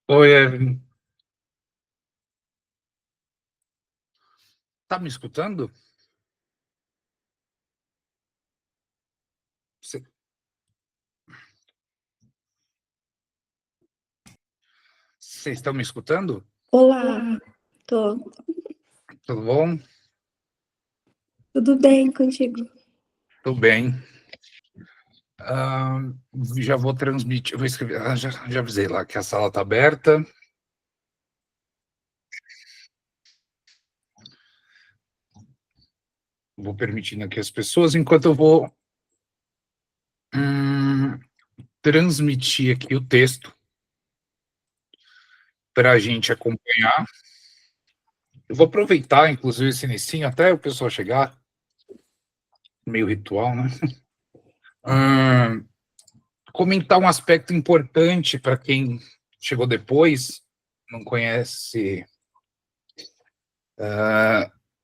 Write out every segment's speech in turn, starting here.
Oi, Evelyn. Tá me escutando? Vocês estão me escutando? Olá, tô. Tudo bom? Tudo bem contigo? Tudo bem. Ah, já vou transmitir, vou escrever, já avisei lá que a sala está aberta. Vou permitindo aqui as pessoas, enquanto eu vou transmitir aqui o texto para a gente acompanhar. Eu vou aproveitar, inclusive, esse inicinho até o pessoal chegar, meio ritual, né? Ah, comentar um aspecto importante para quem chegou depois, não conhece,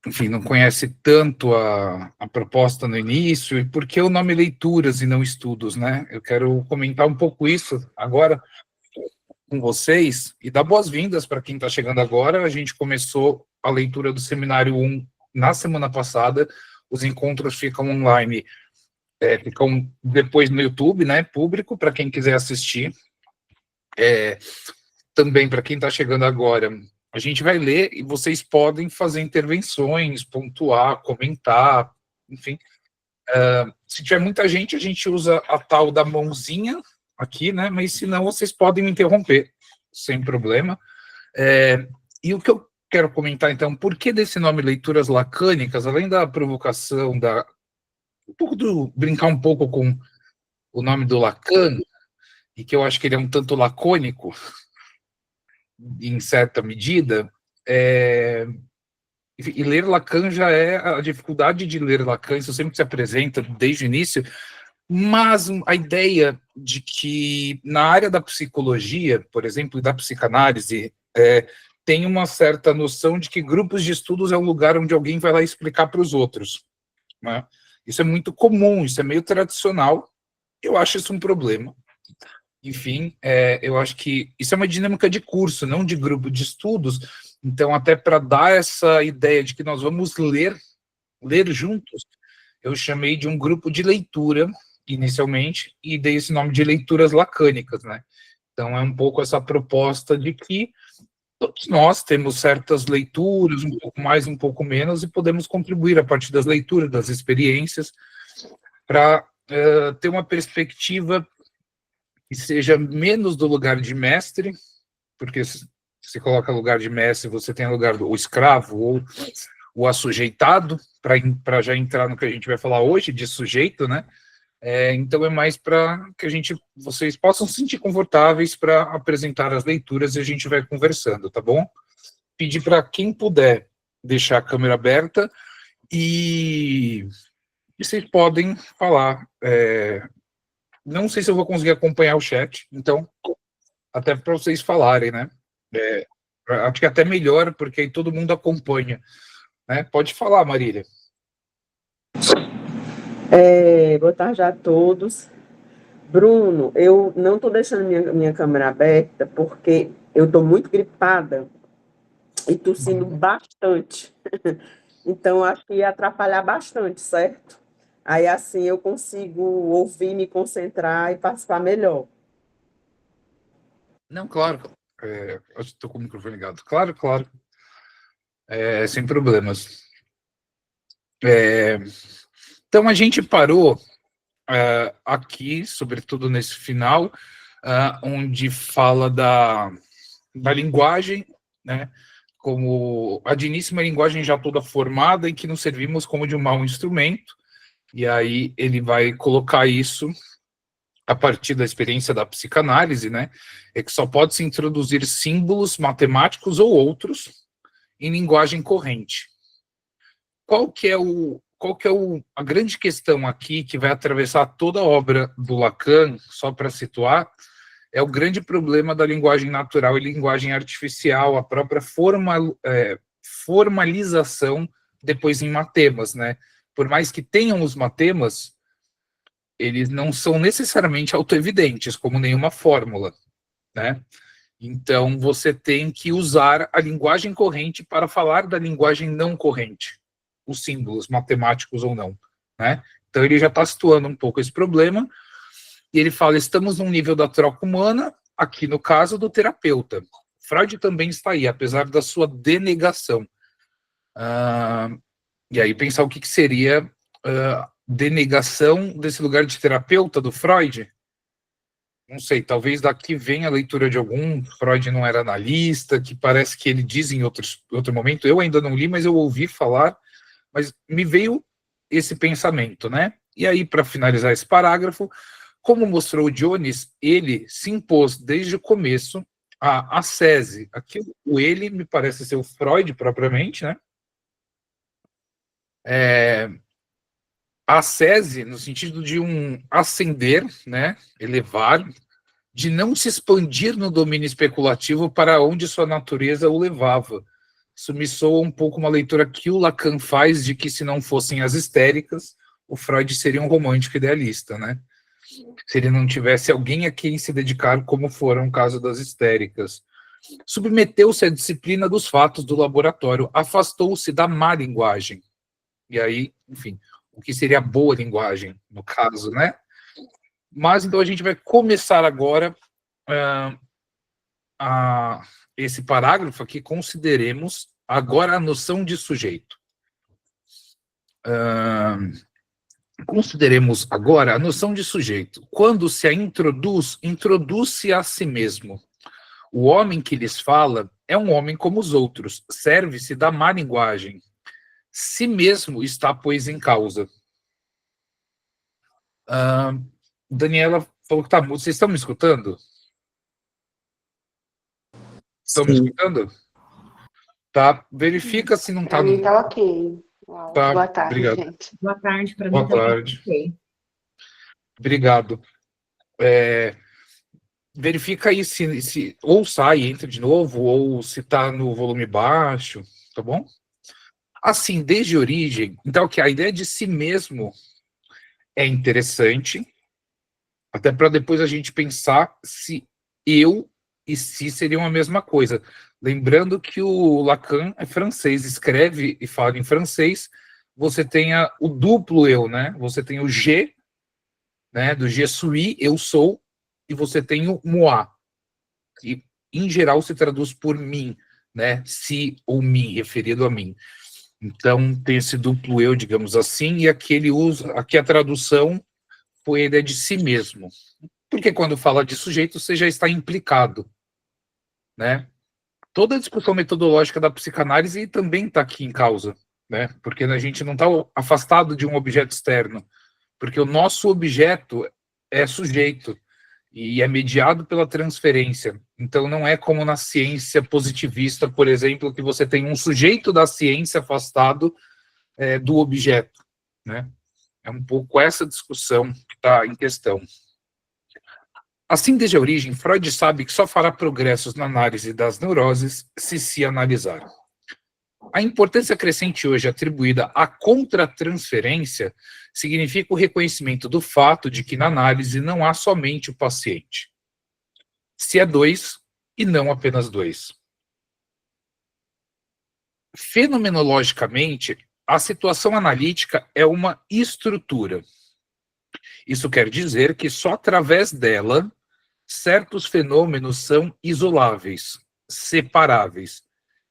enfim, não conhece tanto a proposta no início, e por que o nome Leituras e não Estudos, né? Eu quero comentar um pouco isso agora com vocês e dar boas-vindas para quem está chegando agora. A gente começou a leitura do Seminário 1 na semana passada, os encontros ficam online, ficam depois no YouTube, né, público, para quem quiser assistir. Também para quem está chegando agora, a gente vai ler e vocês podem fazer intervenções, pontuar, comentar, enfim. Se tiver muita gente, a gente usa a tal da mãozinha aqui, né? Mas se não, vocês podem me interromper, sem problema. E o que eu quero comentar, então, por que desse nome Leituras Lacânicas, além da provocação, um pouco do brincar um pouco com o nome do Lacan, e que eu acho que ele é um tanto lacônico, em certa medida, e ler Lacan já é a dificuldade de ler Lacan, isso sempre se apresenta desde o início, mas a ideia de que na área da psicologia, por exemplo, e da psicanálise, tem uma certa noção de que grupos de estudos é um lugar onde alguém vai lá explicar para os outros, né? Isso é muito comum, isso é meio tradicional, eu acho isso um problema. Enfim, eu acho que isso é uma dinâmica de curso, não de grupo de estudos. Então, até para dar essa ideia de que nós vamos ler juntos, eu chamei de um grupo de leitura, inicialmente, e dei esse nome de leituras lacânicas, né? Então, é um pouco essa proposta de que todos nós temos certas leituras, um pouco mais, um pouco menos, e podemos contribuir a partir das leituras, das experiências, para ter uma perspectiva que seja menos do lugar de mestre, porque se você coloca lugar de mestre, você tem lugar do escravo ou o assujeitado, para já entrar no que a gente vai falar hoje, de sujeito, né? Então é mais para que vocês possam se sentir confortáveis para apresentar as leituras e a gente vai conversando, tá bom? Pedir para quem puder deixar a câmera aberta e vocês podem falar. Não sei se eu vou conseguir acompanhar o chat, então até para vocês falarem, né? É, acho que até melhor, porque aí todo mundo acompanha, né? Pode falar, Marília. Boa tarde a todos. Bruno, eu não estou deixando minha câmera aberta porque eu estou muito gripada e tossindo bastante. Então, acho que ia atrapalhar bastante, certo? Aí, assim, eu consigo ouvir, me concentrar e participar melhor. Não, claro. Eu estou com o microfone ligado. Claro, claro. Sem problemas. Então, a gente parou aqui, sobretudo nesse final, onde fala da linguagem, né? Como a diníssima linguagem já toda formada em que nos servimos como de um mau instrumento, e aí ele vai colocar isso a partir da experiência da psicanálise, né? É que só pode se introduzir símbolos matemáticos ou outros em linguagem corrente. A grande questão aqui que vai atravessar toda a obra do Lacan, só para situar, é o grande problema da linguagem natural e linguagem artificial, a própria formalização depois em matemas, né? Por mais que tenham os matemas, eles não são necessariamente autoevidentes, como nenhuma fórmula, né? Então, você tem que usar a linguagem corrente para falar da linguagem não corrente, os símbolos, matemáticos ou não, né? Então, ele já está situando um pouco esse problema, e ele fala, estamos num nível da troca humana, aqui no caso do terapeuta. Freud também está aí, apesar da sua denegação. E aí, pensar o que seria denegação desse lugar de terapeuta do Freud. Não sei, talvez daqui venha a leitura de algum, Freud não era analista, que parece que ele diz em outro momento, eu ainda não li, mas eu ouvi falar, mas me veio esse pensamento, né? E aí, para finalizar esse parágrafo, como mostrou o Jones, ele se impôs desde o começo a ascese. Aqui o ele me parece ser o Freud propriamente, né? A ascese no sentido de um ascender, né? Elevar, de não se expandir no domínio especulativo para onde sua natureza o levava. Isso me soa um pouco uma leitura que o Lacan faz de que se não fossem as histéricas, o Freud seria um romântico idealista, né? Se ele não tivesse alguém a quem se dedicar, como foram o caso das histéricas. Submeteu-se à disciplina dos fatos do laboratório, afastou-se da má linguagem. E aí, enfim, o que seria a boa linguagem, no caso, né? Mas, então, a gente vai começar agora esse parágrafo aqui, consideremos agora a noção de sujeito. Consideremos agora a noção de sujeito. Quando se a introduz-se a si mesmo. O homem que lhes fala é um homem como os outros, serve-se da má linguagem. Si mesmo está, pois, em causa. Daniela falou que tá mudo. Vocês estão me escutando? Estão me escutando? Tá. Verifica se não está. Para mim tá ok. Uau, Tá. Boa tarde, Obrigado. gente. Boa tarde para mim. Boa tarde. Okay. Obrigado. Verifica aí se ou sai, entra de novo, ou se está no volume baixo, tá bom? Assim, desde a origem, então, que a ideia de si mesmo é interessante, até para depois a gente pensar se eu e si seriam a mesma coisa. Lembrando que o Lacan é francês, escreve e fala em francês, você tem o duplo eu, né? Você tem o je, né? Do je suis, eu sou, e você tem o moi, que em geral se traduz por mim, né? Si ou mim, referido a mim. Então tem esse duplo eu, digamos assim, e aqui a tradução foi a ideia de si mesmo. Porque quando fala de sujeito, você já está implicado, né? Toda a discussão metodológica da psicanálise também está aqui em causa, né? Porque a gente não está afastado de um objeto externo, porque o nosso objeto é sujeito e é mediado pela transferência. Então não é como na ciência positivista, por exemplo, que você tem um sujeito da ciência afastado do objeto, né? É um pouco essa discussão que está em questão. Assim, desde a origem, Freud sabe que só fará progressos na análise das neuroses se analisar. A importância crescente hoje atribuída à contratransferência significa o reconhecimento do fato de que na análise não há somente o paciente. Se é dois, e não apenas dois. Fenomenologicamente, a situação analítica é uma estrutura. Isso quer dizer que só através dela certos fenômenos são isoláveis, separáveis.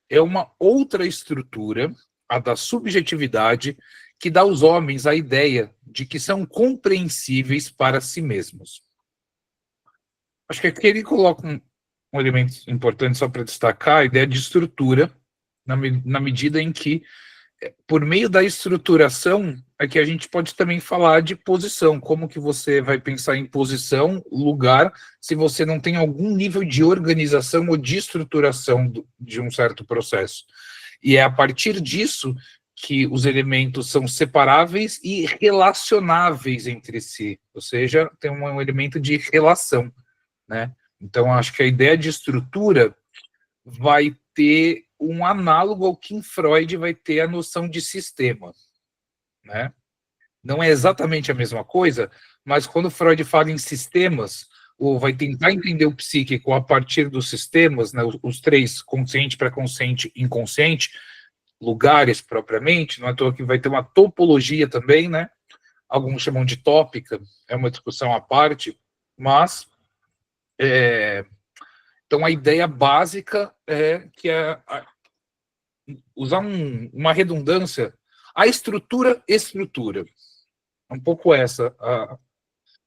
É uma outra estrutura, a da subjetividade, que dá aos homens a ideia de que são compreensíveis para si mesmos. Acho que aqui ele coloca um elemento importante só para destacar, a ideia de estrutura, na medida em que, por meio da estruturação, é que a gente pode também falar de posição, como que você vai pensar em posição, lugar, se você não tem algum nível de organização ou de estruturação de um certo processo. E é a partir disso que os elementos são separáveis e relacionáveis entre si, ou seja, tem um elemento de relação, né? Então, acho que a ideia de estrutura vai ter um análogo ao que em Freud vai ter a noção de sistema, né? Não é exatamente a mesma coisa, mas quando Freud fala em sistemas, ou vai tentar entender o psíquico a partir dos sistemas, né, os três, consciente, pré-consciente, inconsciente, lugares propriamente, não é à toa que vai ter uma topologia também, né? Alguns chamam de tópica, é uma discussão à parte, mas então a ideia básica é que usar uma redundância, a estrutura. É um pouco essa,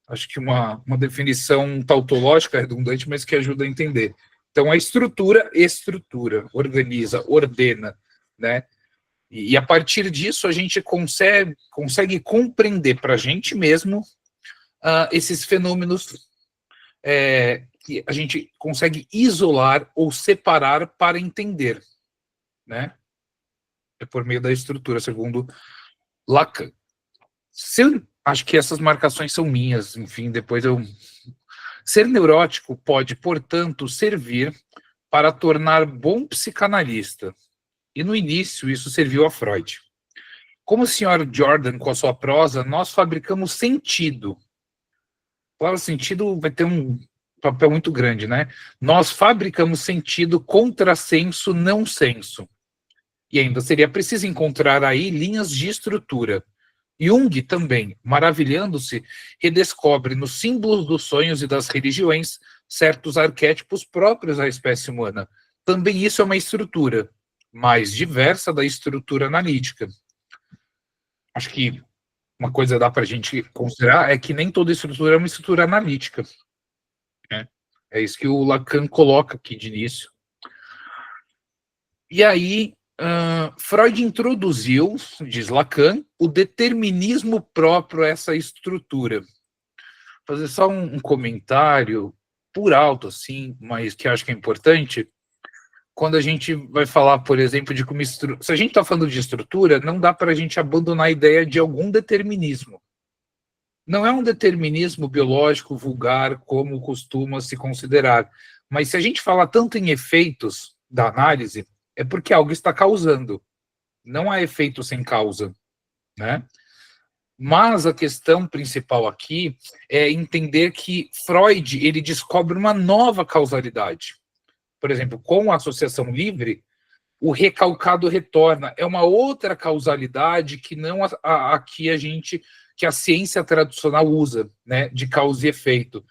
acho que uma definição tautológica redundante, mas que ajuda a entender. Então, a estrutura, organiza, ordena, né? E a partir disso, a gente consegue compreender para a gente mesmo esses fenômenos que a gente consegue isolar ou separar para entender, né? É por meio da estrutura, segundo Lacan. Acho que essas marcações são minhas, enfim, depois eu... Ser neurótico pode, portanto, servir para tornar bom psicanalista. E no início isso serviu a Freud. Como o Sr. Jordan, com a sua prosa, nós fabricamos sentido. Claro, sentido vai ter um papel muito grande, né? Nós fabricamos sentido contrassenso, não senso. E ainda seria preciso encontrar aí linhas de estrutura. Jung também, maravilhando-se, redescobre nos símbolos dos sonhos e das religiões certos arquétipos próprios à espécie humana. Também isso é uma estrutura, mais diversa da estrutura analítica. Acho que uma coisa dá para a gente considerar é que nem toda estrutura é uma estrutura analítica, né? É isso que o Lacan coloca aqui de início. E aí, Freud introduziu, diz Lacan, o determinismo próprio a essa estrutura. Vou fazer só um comentário por alto, assim, mas que acho que é importante. Quando a gente vai falar, por exemplo, de como se a gente está falando de estrutura, não dá para a gente abandonar a ideia de algum determinismo. Não é um determinismo biológico vulgar como costuma se considerar, mas se a gente fala tanto em efeitos da análise, é porque algo está causando. Não há efeito sem causa, né? Mas a questão principal aqui é entender que Freud ele descobre uma nova causalidade. Por exemplo, com a associação livre, o recalcado retorna. É uma outra causalidade que não a que a ciência tradicional usa, né, de causa e efeito.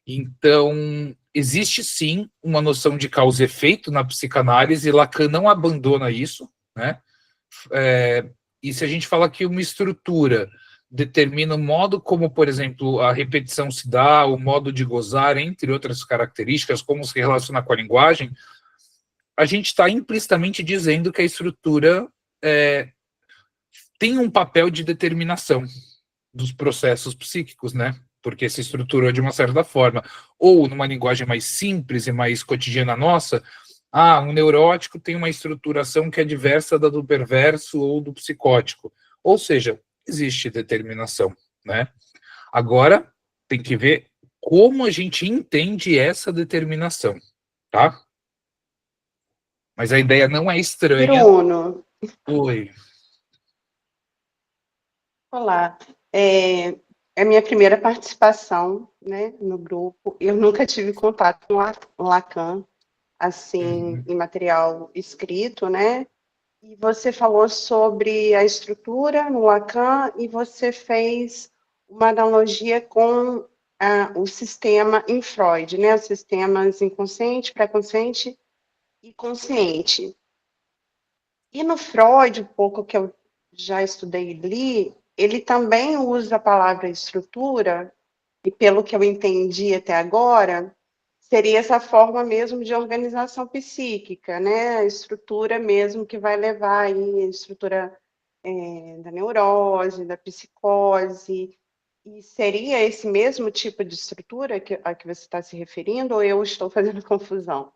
Então, existe sim uma noção de causa e efeito na psicanálise, Lacan não abandona isso, né? E se a gente fala que uma estrutura determina o modo como, por exemplo, a repetição se dá, o modo de gozar, entre outras características, como se relaciona com a linguagem, a gente está implicitamente dizendo que a estrutura tem um papel de determinação dos processos psíquicos, né? Porque se estruturou de uma certa forma. Ou, numa linguagem mais simples e mais cotidiana nossa, um neurótico tem uma estruturação que é diversa da do perverso ou do psicótico. Ou seja, existe determinação, né? Agora, tem que ver como a gente entende essa determinação, tá? Mas a ideia não é estranha. Bruno, Oi. olá. É a minha primeira participação, né, no grupo. Eu nunca tive contato com o Lacan, assim, em material escrito, né? E você falou sobre a estrutura no Lacan e você fez uma analogia com o sistema em Freud, né? Os sistemas inconsciente, pré-consciente e consciente. E no Freud, um pouco que eu já estudei e li, ele também usa a palavra estrutura, e pelo que eu entendi até agora, seria essa forma mesmo de organização psíquica, né? A estrutura mesmo que vai levar aí a estrutura da neurose, da psicose. E seria esse mesmo tipo de estrutura a que você está se referindo, ou eu estou fazendo confusão?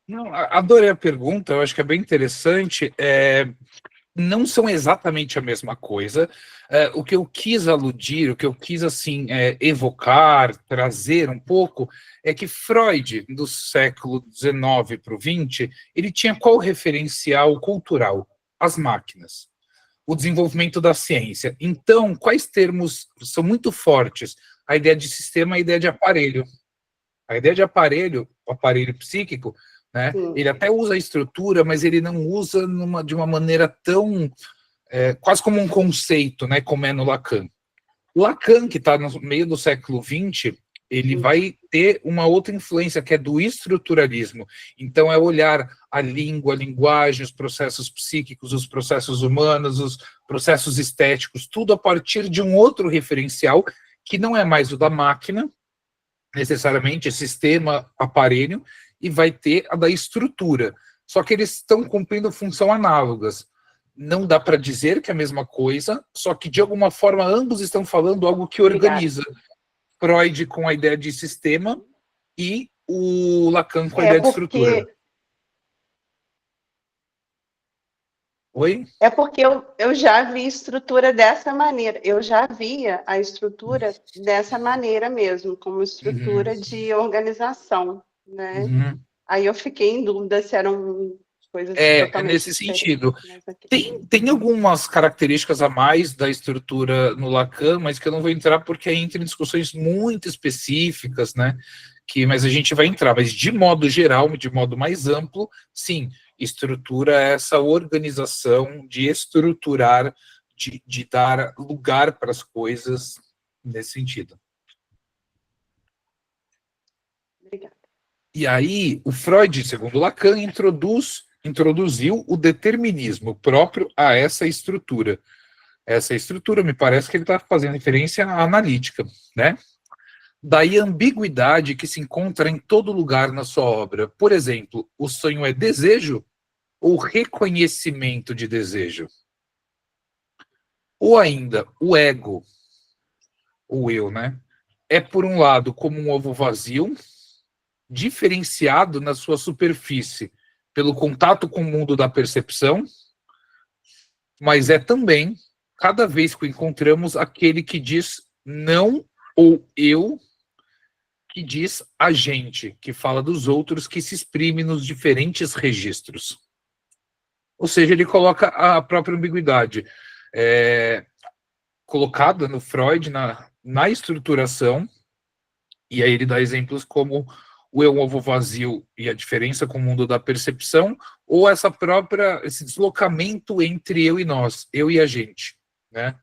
Não, adorei a pergunta, eu acho que é bem interessante. Não são exatamente a mesma coisa. O que eu quis aludir, o que eu quis assim evocar, trazer um pouco, é que Freud, do século XIX para o XX, ele tinha qual referencial cultural? As máquinas, o desenvolvimento da ciência. Então, quais termos são muito fortes? A ideia de sistema e a ideia de aparelho. A ideia de aparelho, o aparelho psíquico, né? Sim. Ele até usa a estrutura, mas ele não usa de uma maneira tão quase como um conceito, né? Como é no Lacan. O Lacan, que está no meio do século XX, ele vai ter uma outra influência, que é do estruturalismo. Então, é olhar a língua, a linguagem, os processos psíquicos, os processos humanos, os processos estéticos, tudo a partir de um outro referencial, que não é mais o da máquina, necessariamente, sistema, aparelho, e vai ter a da estrutura. Só que eles estão cumprindo função análogas. Não dá para dizer que é a mesma coisa, só que, de alguma forma, ambos estão falando algo que organiza. Freud com a ideia de sistema e o Lacan com a ideia de estrutura. Oi? É porque eu já vi estrutura dessa maneira. Eu já via a estrutura dessa maneira mesmo, como estrutura de organização, né? Aí eu fiquei em dúvida se eram coisas totalmente nesse sentido. diferentes. Tem algumas características a mais da estrutura no Lacan, mas que eu não vou entrar porque entra em discussões muito específicas, né? Mas a gente vai entrar. Mas de modo geral, de modo mais amplo, sim, estrutura é essa organização de estruturar, de dar lugar para as coisas nesse sentido. Obrigada. E aí, o Freud, segundo Lacan, introduziu o determinismo próprio a essa estrutura. Essa estrutura, me parece que ele está fazendo referência à analítica, né? Daí a ambiguidade que se encontra em todo lugar na sua obra. Por exemplo, o sonho é desejo ou reconhecimento de desejo? Ou ainda, o ego, o eu, né? É, por um lado, como um ovo vazio, diferenciado na sua superfície pelo contato com o mundo da percepção, mas é também, cada vez que o encontramos, aquele que diz não ou eu, que diz a gente, que fala dos outros, que se exprime nos diferentes registros. Ou seja, ele coloca a própria ambiguidade colocada no Freud, na estruturação, e aí ele dá exemplos como o eu ovo vazio e a diferença com o mundo da percepção, ou esse deslocamento entre eu e nós, eu e a gente, né?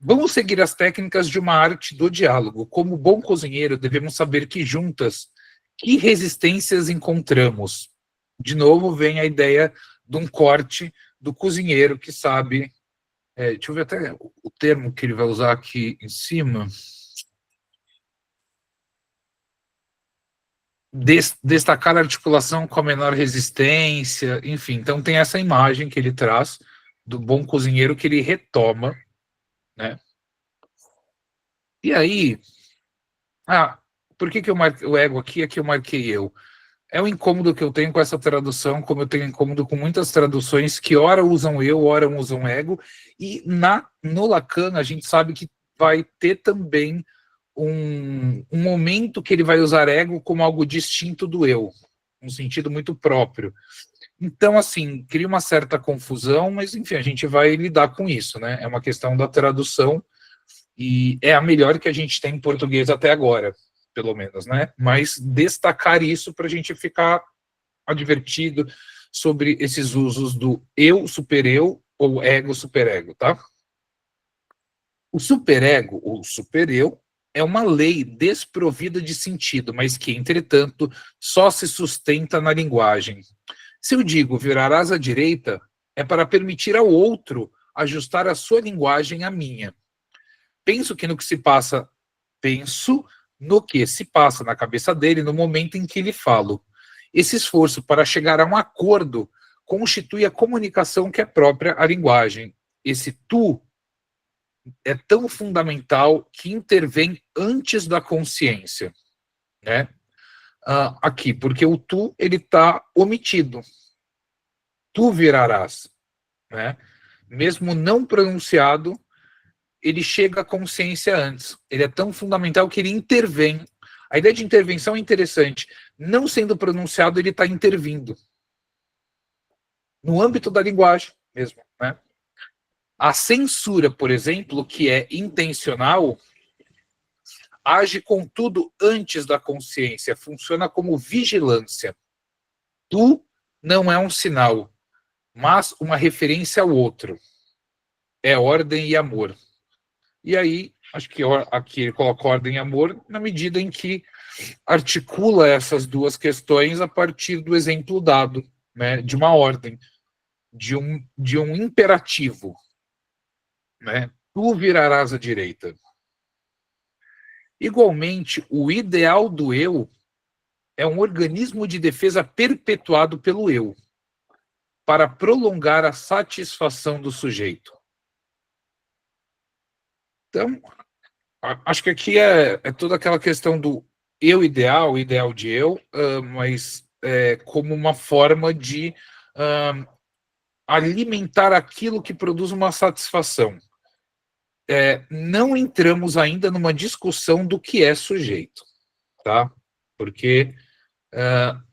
Vamos seguir as técnicas de uma arte do diálogo. Como bom cozinheiro, devemos saber que juntas, que resistências encontramos. De novo, vem a ideia de um corte do cozinheiro que sabe... deixa eu ver até o termo que ele vai usar aqui em cima. Destacar a articulação com a menor resistência, enfim. Então tem essa imagem que ele traz do bom cozinheiro que ele retoma, né? E aí, por que eu marquei o ego aqui? Aqui eu marquei eu. É o incômodo que eu tenho com essa tradução, como eu tenho incômodo com muitas traduções que ora usam eu, ora usam ego, e no Lacan a gente sabe que vai ter também um momento que ele vai usar ego como algo distinto do eu, um sentido muito próprio. Então, assim, cria uma certa confusão, mas, enfim, a gente vai lidar com isso, né? É uma questão da tradução, e é a melhor que a gente tem em português até agora, pelo menos, né? Mas destacar isso para a gente ficar advertido sobre esses usos do eu, supereu, ou ego, superego, tá? O superego, ou supereu, é uma lei desprovida de sentido, mas que, entretanto, só se sustenta na linguagem. Se eu digo virarás à direita, é para permitir ao outro ajustar a sua linguagem à minha. Penso no que se passa na cabeça dele no momento em que lhe falo. Esse esforço para chegar a um acordo constitui a comunicação que é própria à linguagem. Esse tu é tão fundamental que intervém antes da consciência, né? Aqui, porque o tu, ele está omitido. Tu virarás, né? Mesmo não pronunciado, ele chega à consciência antes. Ele é tão fundamental que ele intervém. A ideia de intervenção é interessante. Não sendo pronunciado, ele está intervindo. No âmbito da linguagem mesmo, né? A censura, por exemplo, que é intencional, age, contudo, antes da consciência, funciona como vigilância. Tu não é um sinal, mas uma referência ao outro. É ordem e amor. E aí, acho que aqui ele coloca ordem e amor na medida em que articula essas duas questões a partir do exemplo dado, né, de uma ordem, de um imperativo, né? Tu virarás à direita. Igualmente, o ideal do eu é um organismo de defesa perpetuado pelo eu, para prolongar a satisfação do sujeito. Então, acho que aqui é toda aquela questão do eu ideal, ideal de eu, mas como uma forma de alimentar aquilo que produz uma satisfação. Não entramos ainda numa discussão do que é sujeito, tá? Porque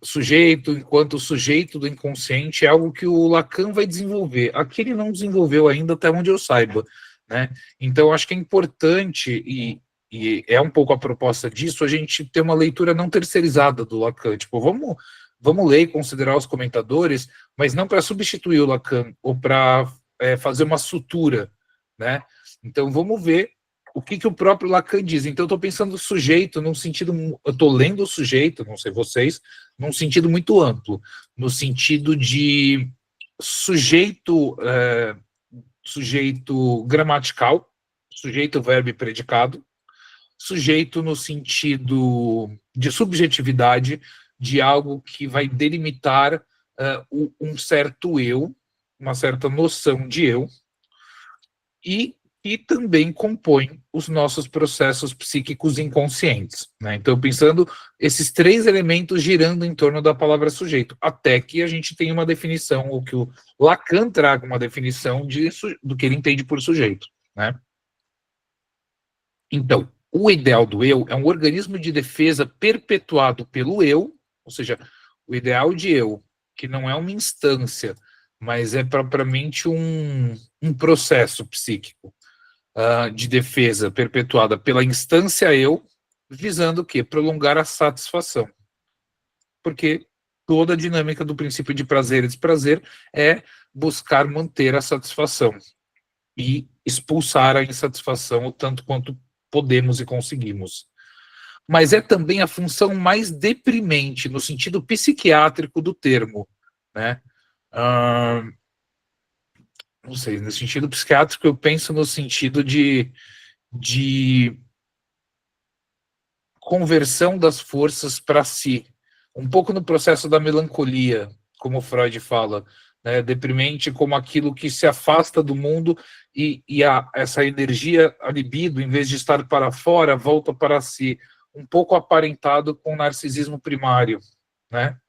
sujeito, enquanto sujeito do inconsciente, é algo que o Lacan vai desenvolver. Aqui ele não desenvolveu ainda, até onde eu saiba, né? Então, acho que é importante, e é um pouco a proposta disso, a gente ter uma leitura não terceirizada do Lacan. Tipo, vamos ler e considerar os comentadores, mas não para substituir o Lacan, ou para fazer uma sutura, né? Então, vamos ver o que o próprio Lacan diz. Então, eu estou pensando no sujeito num sentido... Eu estou lendo o sujeito, não sei vocês, num sentido muito amplo, no sentido de sujeito gramatical, sujeito, verbo e predicado, sujeito no sentido de subjetividade, de algo que vai delimitar um certo eu, uma certa noção de eu, e também compõe os nossos processos psíquicos inconscientes, né? Então, pensando esses três elementos girando em torno da palavra sujeito, até que a gente tenha uma definição, ou que o Lacan traga uma definição do que ele entende por sujeito, né? Então, o ideal do eu é um organismo de defesa perpetuado pelo eu, ou seja, o ideal de eu, que não é uma instância, mas é propriamente um processo psíquico, de defesa perpetuada pela instância eu, visando o quê? Prolongar a satisfação. Porque toda a dinâmica do princípio de prazer e desprazer é buscar manter a satisfação e expulsar a insatisfação o tanto quanto podemos e conseguimos. Mas é também a função mais deprimente, no sentido psiquiátrico do termo, né? Não sei, no sentido psiquiátrico eu penso no sentido de conversão das forças para si, um pouco no processo da melancolia, como Freud fala, né, deprimente como aquilo que se afasta do mundo e essa energia, a libido, em vez de estar para fora, volta para si, um pouco aparentado com o narcisismo primário, né?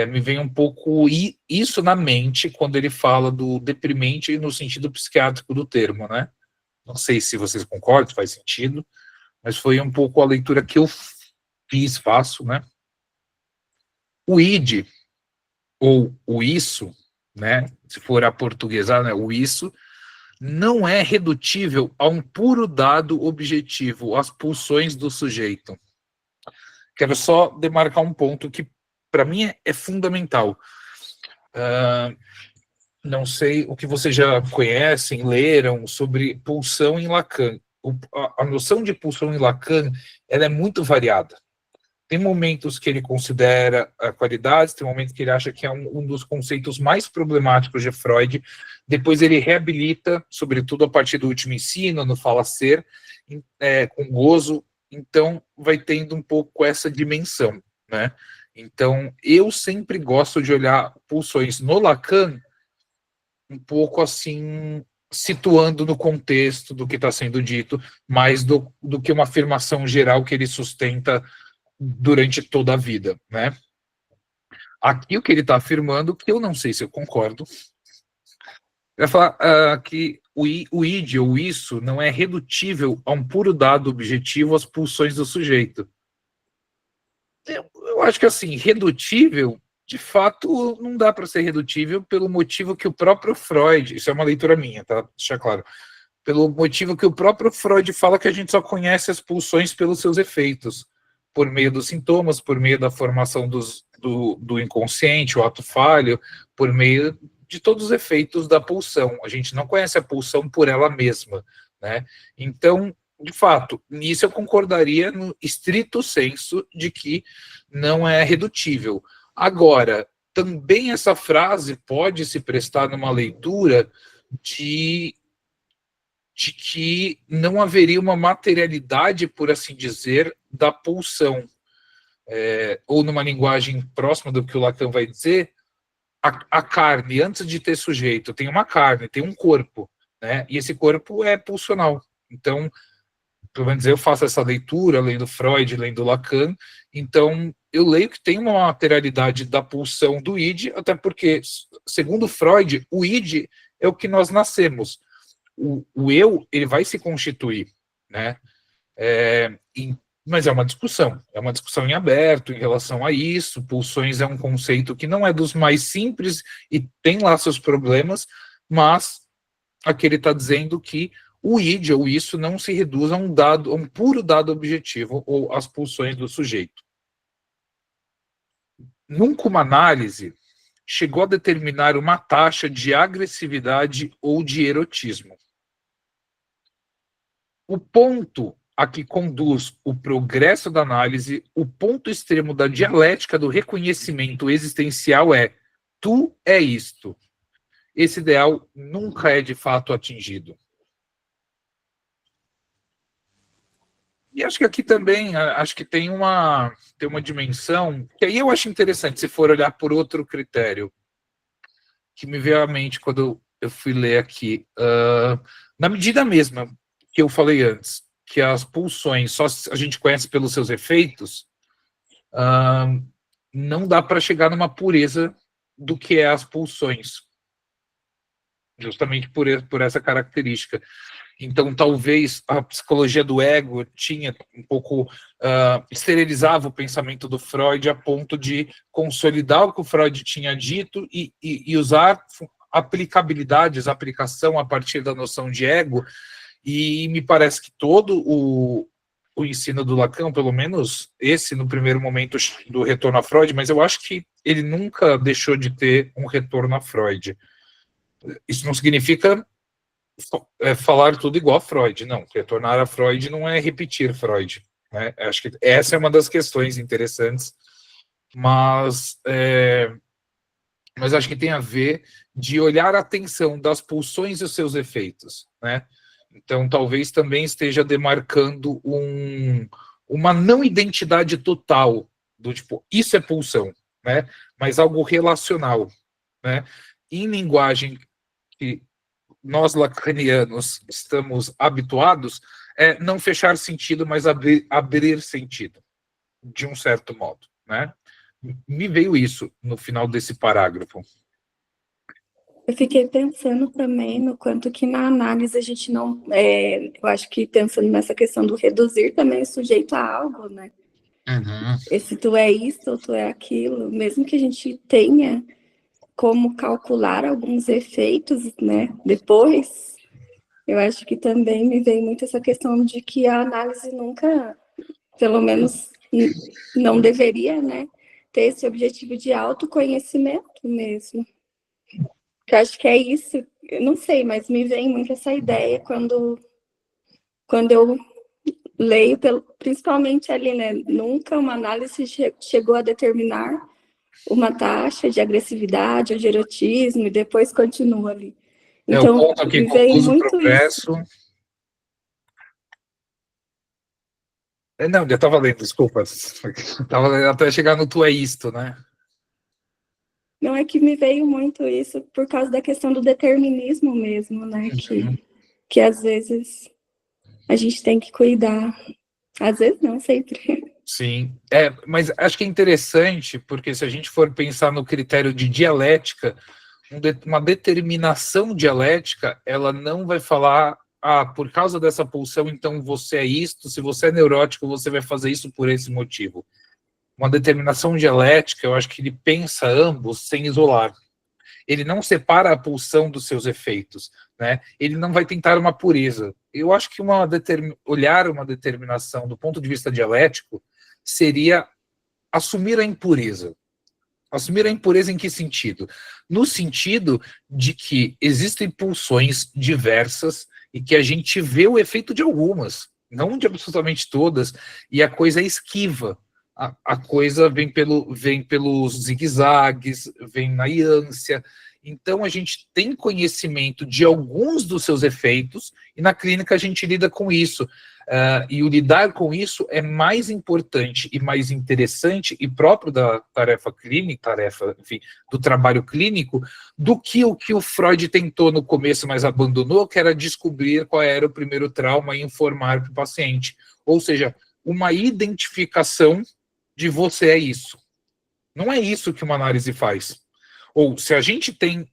Me vem um pouco isso na mente quando ele fala do deprimente no sentido psiquiátrico do termo, né? Não sei se vocês concordam, faz sentido, mas foi um pouco a leitura que eu faço, né? O id, ou o isso, né? Se for a portuguesar, né? O isso, não é redutível a um puro dado objetivo, as pulsões do sujeito. Quero só demarcar um ponto que para mim é fundamental. Não sei o que vocês já conhecem, leram sobre pulsão em Lacan. A noção de pulsão em Lacan, ela é muito variada. Tem momentos que ele considera qualidades, tem momentos que ele acha que é um dos conceitos mais problemáticos de Freud. Depois ele reabilita, sobretudo a partir do último ensino, no Fala Ser, com gozo. Então, vai tendo um pouco essa dimensão, né? Então, eu sempre gosto de olhar pulsões no Lacan um pouco assim, situando no contexto do que está sendo dito, mais do que uma afirmação geral que ele sustenta durante toda a vida, né? Aqui o que ele está afirmando, que eu não sei se eu concordo, vai falar que o id, ou isso, não é redutível a um puro dado objetivo às pulsões do sujeito. Eu acho que, assim, redutível, de fato, não dá para ser redutível pelo motivo que o próprio Freud, isso é uma leitura minha, tá? Deixa claro, pelo motivo que o próprio Freud fala que a gente só conhece as pulsões pelos seus efeitos, por meio dos sintomas, por meio da formação do inconsciente, o ato falho, por meio de todos os efeitos da pulsão. A gente não conhece a pulsão por ela mesma, né? Então, de fato, nisso eu concordaria no estrito senso de que não é redutível. Agora, também essa frase pode se prestar numa leitura de que não haveria uma materialidade, por assim dizer, da pulsão. Ou numa linguagem próxima do que o Lacan vai dizer, a carne, antes de ter sujeito, tem uma carne, tem um corpo, né? E esse corpo é pulsional. Então, pelo menos eu faço essa leitura, lendo Freud, lendo Lacan, então eu leio que tem uma materialidade da pulsão do id, até porque, segundo Freud, o id é o que nós nascemos. O eu, ele vai se constituir, né? Mas é uma discussão em aberto em relação a isso. Pulsões é um conceito que não é dos mais simples e tem lá seus problemas, mas aqui ele está dizendo que o id, ou isso, não se reduz a um puro dado objetivo, ou às pulsões do sujeito. Nunca uma análise chegou a determinar uma taxa de agressividade ou de erotismo. O ponto a que conduz o progresso da análise, o ponto extremo da dialética do reconhecimento existencial é: tu é isto. Esse ideal nunca é de fato atingido. E acho que aqui também, acho que tem uma dimensão, que aí eu acho interessante, se for olhar por outro critério, que me veio à mente quando eu fui ler aqui, na medida mesma que eu falei antes, que as pulsões só a gente conhece pelos seus efeitos, não dá para chegar numa pureza do que é as pulsões, justamente por essa característica. Então, talvez a psicologia do ego tinha um pouco, esterilizava o pensamento do Freud a ponto de consolidar o que o Freud tinha dito e usar aplicação a partir da noção de ego. E me parece que todo o ensino do Lacan, pelo menos esse no primeiro momento do retorno a Freud, mas eu acho que ele nunca deixou de ter um retorno a Freud. Isso não significa falar tudo igual a Freud, não. Retornar a Freud não é repetir Freud, né? Acho que essa é uma das questões interessantes, mas acho que tem a ver de olhar a atenção das pulsões e os seus efeitos, né? Então, talvez também esteja demarcando uma não identidade total, do tipo, isso é pulsão, né? Mas algo relacional, né? Em linguagem que nós lacanianos estamos habituados, é não fechar sentido, mas abrir sentido, de um certo modo, né? Me veio isso no final desse parágrafo. Eu fiquei pensando também no quanto que na análise a gente não... eu acho que pensando nessa questão do reduzir também o sujeito a algo, né? Uhum. Esse tu é isso ou tu é aquilo, mesmo que a gente tenha como calcular alguns efeitos, né? Depois, eu acho que também me veio muito essa questão de que a análise nunca, pelo menos não deveria, né? Ter esse objetivo de autoconhecimento mesmo. Eu acho que é isso, eu não sei, mas me vem muito essa ideia quando eu leio, principalmente ali, né? Nunca uma análise chegou a determinar uma taxa de agressividade ou de erotismo e depois continua ali. Então, o ponto aqui me veio conduz o muito progresso. isso. Não, já estava lendo, desculpa. Estava lendo até chegar no tu é isto, né? Não, é que me veio muito isso por causa da questão do determinismo mesmo, né? Que às vezes a gente tem que cuidar. Às vezes não, sempre. Sim, mas acho que é interessante, porque se a gente for pensar no critério de dialética, uma determinação dialética, ela não vai falar, por causa dessa pulsão, então você é isto, se você é neurótico, você vai fazer isso por esse motivo. Uma determinação dialética, eu acho que ele pensa ambos sem isolar. ele não separa a pulsão dos seus efeitos, né? Ele não vai tentar uma pureza. Eu acho que olhar uma determinação do ponto de vista dialético seria assumir a impureza. Assumir a impureza em que sentido? No sentido de que existem pulsões diversas e que a gente vê o efeito de algumas, não de absolutamente todas, e a coisa é esquiva. A coisa vem pelos zigue-zagues, vem na iância. Então, a gente tem conhecimento de alguns dos seus efeitos, e na clínica a gente lida com isso. E o lidar com isso é mais importante e mais interessante e próprio da tarefa clínica, enfim, do trabalho clínico, do que o Freud tentou no começo, mas abandonou, que era descobrir qual era o primeiro trauma e informar para o paciente. Ou seja, uma identificação de você é isso. Não é isso que uma análise faz. Ou se a gente tem,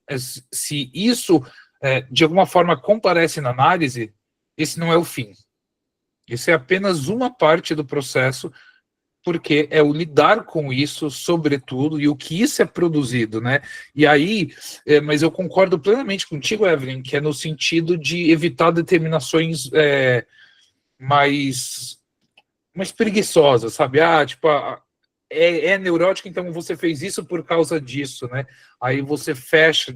se isso de alguma forma comparece na análise, esse não é o fim. Isso é apenas uma parte do processo, porque é o lidar com isso, sobretudo, e o que isso é produzido, né? E aí, mas eu concordo plenamente contigo, Evelyn, que é no sentido de evitar determinações mais preguiçosas, sabe? Tipo, é neurótico, então você fez isso por causa disso, né? Aí você fecha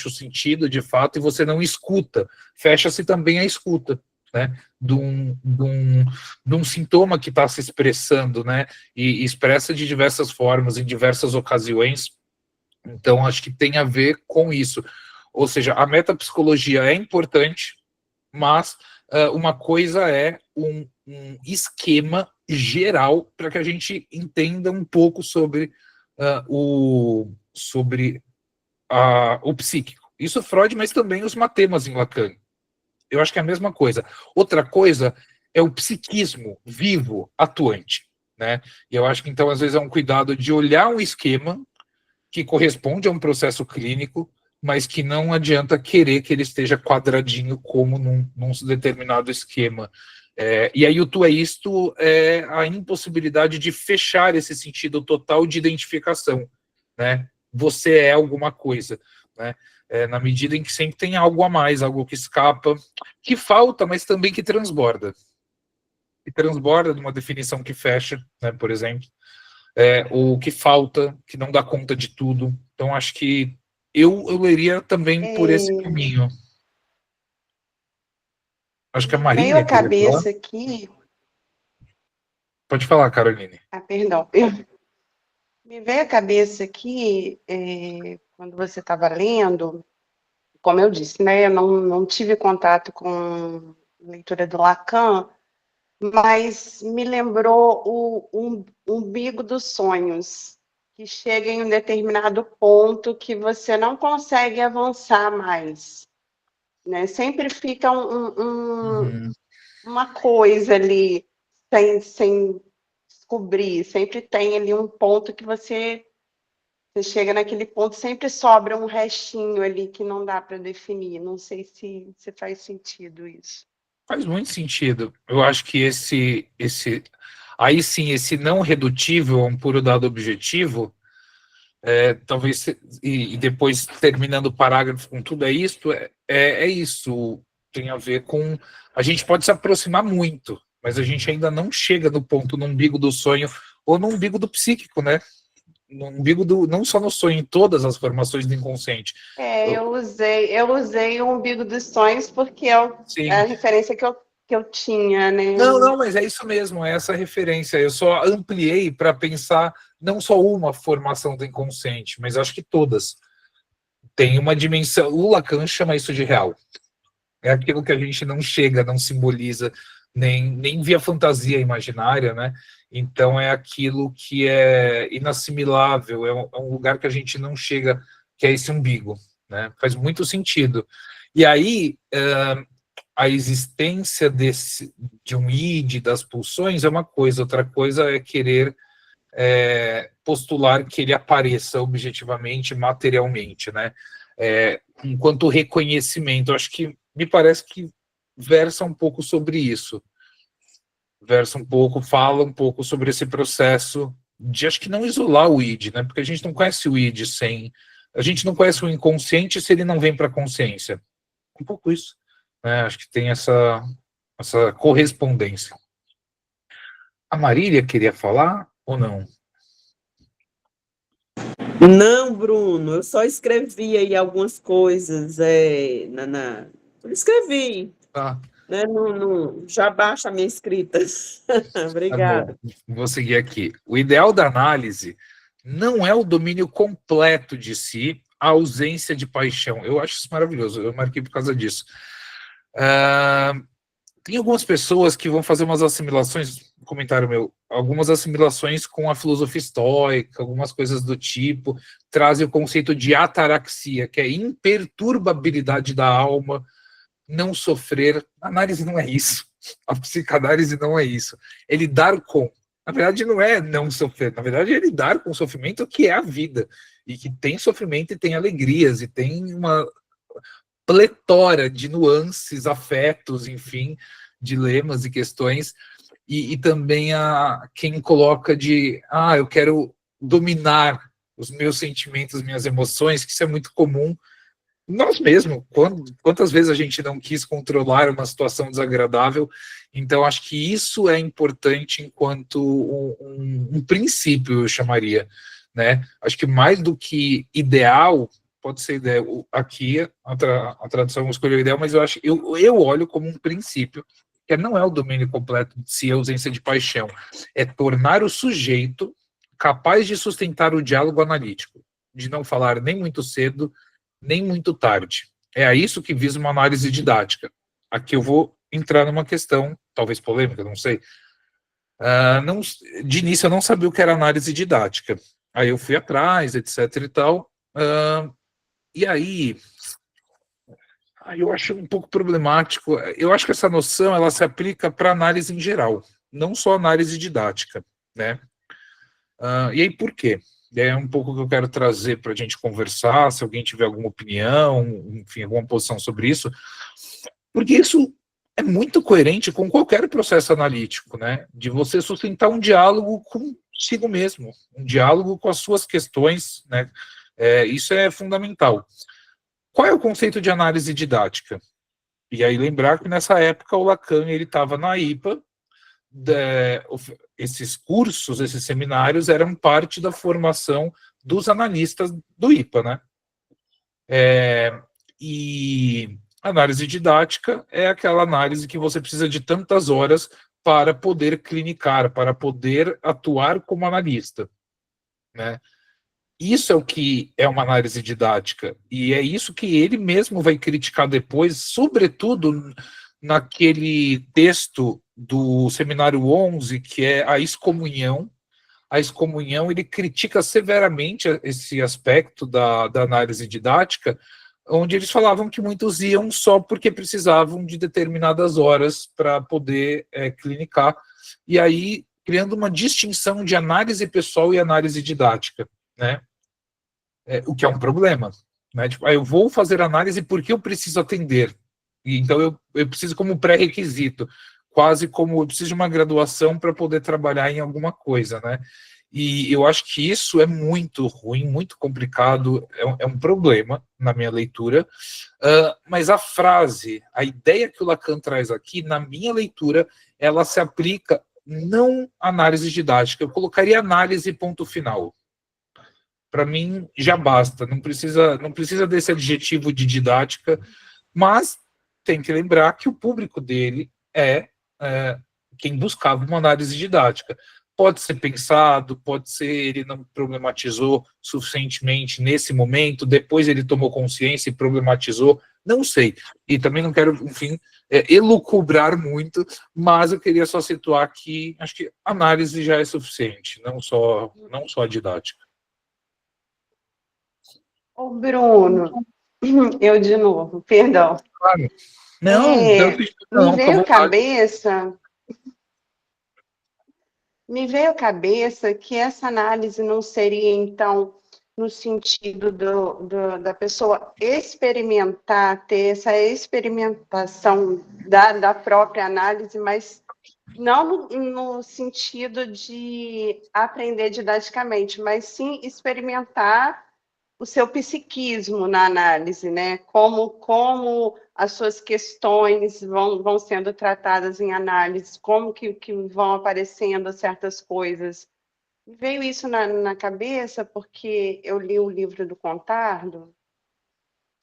o sentido, de fato, e você não escuta. Fecha-se também a escuta, né? De um sintoma que está se expressando, né? E expressa de diversas formas, em diversas ocasiões. Então, acho que tem a ver com isso. Ou seja, a metapsicologia é importante, mas uma coisa é um esquema geral para que a gente entenda um pouco sobre o psíquico. Isso Freud, mas também os matemas em Lacan. Eu acho que é a mesma coisa. Outra coisa é o psiquismo vivo, atuante, né? E eu acho que, então, às vezes é um cuidado de olhar um esquema que corresponde a um processo clínico, mas que não adianta querer que ele esteja quadradinho como num determinado esquema. E aí o tu é isto é a impossibilidade de fechar esse sentido total de identificação, né? Você é alguma coisa, né? Na medida em que sempre tem algo a mais, algo que escapa, que falta, mas também que transborda. Que transborda de uma definição que fecha, né, por exemplo, ou que falta, que não dá conta de tudo. Então, acho que eu leria também por esse caminho. Acho que a Marília... Veio a cabeça aqui... Pode falar, Caroline. Perdão. Me veio a cabeça aqui, quando você estava lendo, como eu disse, né, eu não tive contato com leitura do Lacan, mas me lembrou o umbigo dos sonhos, que chega em um determinado ponto que você não consegue avançar mais, né? Sempre fica uma coisa ali sem descobrir, sempre tem ali um ponto que você chega naquele ponto, sempre sobra um restinho ali que não dá para definir. Não sei se faz sentido isso. Faz muito sentido. Eu acho que aí sim, esse não redutível a um puro dado objetivo, talvez, e depois terminando o parágrafo com tudo isso, isso, tem a ver com, a gente pode se aproximar muito, mas a gente ainda não chega no ponto, no umbigo do sonho, ou no umbigo do psíquico, né? No umbigo não só no sonho, em todas as formações do inconsciente. Eu usei o umbigo dos sonhos porque é a referência que eu tinha, né? Não, mas é isso mesmo, é essa referência. Eu só ampliei para pensar não só uma formação do inconsciente, mas acho que todas. Tem uma dimensão. O Lacan chama isso de real. É aquilo que a gente não chega, não simboliza, nem via fantasia imaginária, né? Então é aquilo que é inassimilável, é um lugar que a gente não chega, que é esse umbigo, né? Faz muito sentido. E aí, a existência de um id, das pulsões, é uma coisa, outra coisa é querer postular que ele apareça objetivamente, materialmente, né? Enquanto reconhecimento, acho que me parece que versa um pouco sobre isso. Fala um pouco sobre esse processo de, acho que não isolar o id, né? Porque a gente não conhece o id sem A gente não conhece o inconsciente se ele não vem para a consciência. Um pouco isso, né? Acho que tem essa correspondência. A Marília queria falar ou não? Não, Bruno, eu só escrevi aí algumas coisas, eu escrevi, Tá, né? Já baixa a minha escrita. tá bom. Obrigada. Vou seguir aqui. O ideal da análise não é o domínio completo de si, a ausência de paixão. Eu acho isso maravilhoso, eu marquei por causa disso. Tem algumas pessoas que vão fazer umas assimilações, um comentário meu, algumas assimilações com a filosofia estoica, algumas coisas do tipo, trazem o conceito de ataraxia, que é imperturbabilidade da alma, não sofrer. A análise não é isso. A psicanálise não é isso. É lidar com. Na verdade, não é não sofrer. Na verdade, é lidar com o sofrimento, que é a vida. E que tem sofrimento e tem alegrias, e tem uma pletora de nuances, afetos, enfim, dilemas e questões. E também quem coloca de, eu quero dominar os meus sentimentos, minhas emoções, que isso é muito comum. Nós mesmos, quantas vezes a gente não quis controlar uma situação desagradável? Então, acho que isso é importante enquanto um princípio, eu chamaria, né? Acho que mais do que ideal, pode ser ideia. Aqui, a tradução escolheu ideal, mas eu olho como um princípio, que não é o domínio completo de si, a ausência de paixão, é tornar o sujeito capaz de sustentar o diálogo analítico, de não falar nem muito cedo, nem muito tarde. É a isso que visa uma análise didática. Aqui eu vou entrar numa questão, talvez polêmica, não sei. De início eu não sabia o que era análise didática. Aí eu fui atrás, etc e tal. E aí, eu acho um pouco problemático. Eu acho que essa noção ela se aplica para análise em geral, não só análise didática, né? E aí por quê? É um pouco que eu quero trazer para a gente conversar, se alguém tiver alguma opinião, enfim, alguma posição sobre isso, porque isso é muito coerente com qualquer processo analítico, né? De você sustentar um diálogo consigo mesmo, um diálogo com as suas questões, né? Isso é fundamental. Qual é o conceito de análise didática? E aí lembrar que nessa época o Lacan ele estava na IPA, esses cursos, esses seminários eram parte da formação dos analistas do IPA, né? E análise didática é aquela análise que você precisa de tantas horas para poder clinicar, para poder atuar como analista, né? Isso é o que é uma análise didática, e é isso que ele mesmo vai criticar depois, sobretudo naquele texto do Seminário 11, que é a excomunhão. A excomunhão, ele critica severamente esse aspecto da análise didática, onde eles falavam que muitos iam só porque precisavam de determinadas horas para poder clinicar, e aí criando uma distinção de análise pessoal e análise didática, né? O que é um problema, né? Tipo, eu vou fazer análise porque eu preciso atender. E então eu preciso como pré-requisito, quase como eu preciso de uma graduação para poder trabalhar em alguma coisa, né? E eu acho que isso é muito ruim, muito complicado, é um problema na minha leitura, mas a frase, a ideia que o Lacan traz aqui, na minha leitura, ela se aplica não à análise didática, eu colocaria análise ponto final. Para mim já basta, não precisa desse adjetivo de didática, mas tem que lembrar que o público dele é quem buscava uma análise didática. Pode ser pensado, pode ser ele não problematizou suficientemente nesse momento, depois ele tomou consciência e problematizou, não sei. E também não quero, enfim, elucubrar muito, mas eu queria só situar que acho que análise já é suficiente, não só a didática. Ô, Bruno, eu de novo, perdão. Claro. Não, Me veio à à cabeça que essa análise não seria, então, no sentido da pessoa experimentar, ter essa experimentação da própria análise, mas não no sentido de aprender didaticamente, mas sim experimentar o seu psiquismo na análise, né? Como as suas questões vão sendo tratadas em análise, como que vão aparecendo certas coisas. Me veio isso na cabeça porque eu li o livro do Contardo,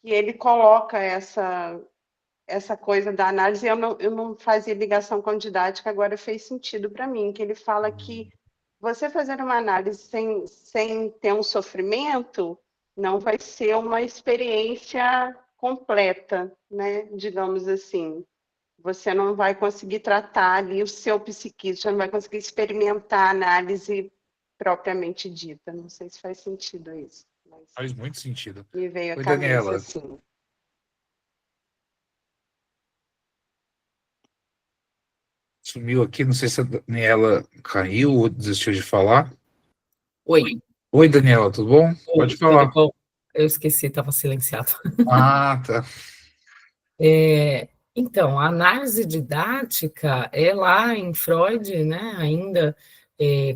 e ele coloca essa coisa da análise, eu não fazia ligação com didática, agora fez sentido para mim, que ele fala que você fazer uma análise sem ter um sofrimento não vai ser uma experiência completa, né? Digamos assim. Você não vai conseguir tratar ali o seu psiquismo, você não vai conseguir experimentar a análise propriamente dita. Não sei se faz sentido isso. Mas Faz muito sentido. me veio à Oi, cabeça Daniela. assim. Sumiu aqui, não sei se a Daniela caiu ou desistiu de falar. Oi, Oi, Daniela, tudo bom? Pode tudo falar. bom? Eu esqueci, estava silenciado. Ah, tá. Então, a análise didática é lá em Freud, né, ainda